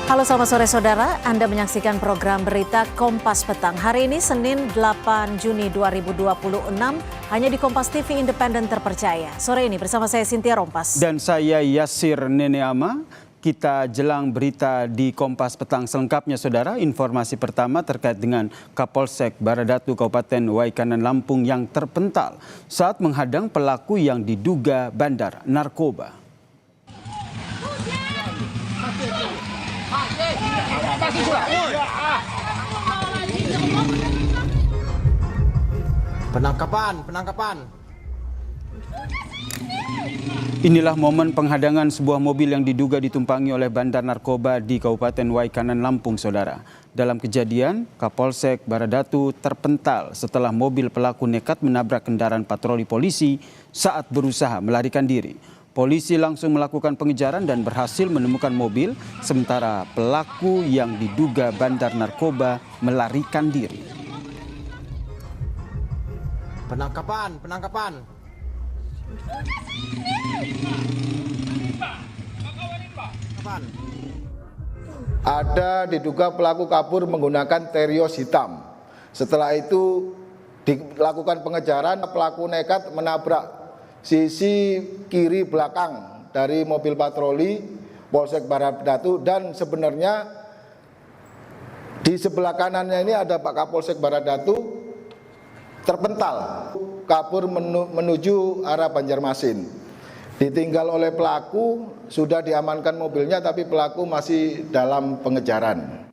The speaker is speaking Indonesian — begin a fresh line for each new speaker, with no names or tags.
Halo, selamat sore saudara. Anda menyaksikan program berita Kompas Petang. Hari ini Senin 8 Juni 2026 hanya di Kompas TV Independen Terpercaya. Sore ini bersama saya Cynthia Rompas.
Dan saya Yasir Neneama. Kita jelang berita di Kompas Petang selengkapnya saudara. Informasi pertama terkait dengan Kapolsek Baradatu Kabupaten Waikanan Lampung yang terpental saat menghadang pelaku yang diduga bandar narkoba.
Penangkapan.
Inilah momen penghadangan sebuah mobil yang diduga ditumpangi oleh bandar narkoba di Kabupaten Waikanan Lampung saudara. Dalam kejadian, Kapolsek Baradatu terpental setelah mobil pelaku nekat menabrak kendaraan patroli polisi saat berusaha melarikan diri. Polisi langsung melakukan pengejaran dan berhasil menemukan mobil, sementara pelaku yang diduga bandar narkoba melarikan diri.
Penangkapan.
Ada diduga pelaku kabur menggunakan Terios hitam. Setelah itu dilakukan pengejaran, pelaku nekat menabrak sisi kiri belakang dari mobil patroli Polsek Baradatu, dan sebenarnya di sebelah kanannya ini ada Pak Kapolsek Baradatu terpental kabur menuju arah Banjarmasin. Ditinggal oleh pelaku, sudah diamankan mobilnya tapi pelaku masih dalam pengejaran.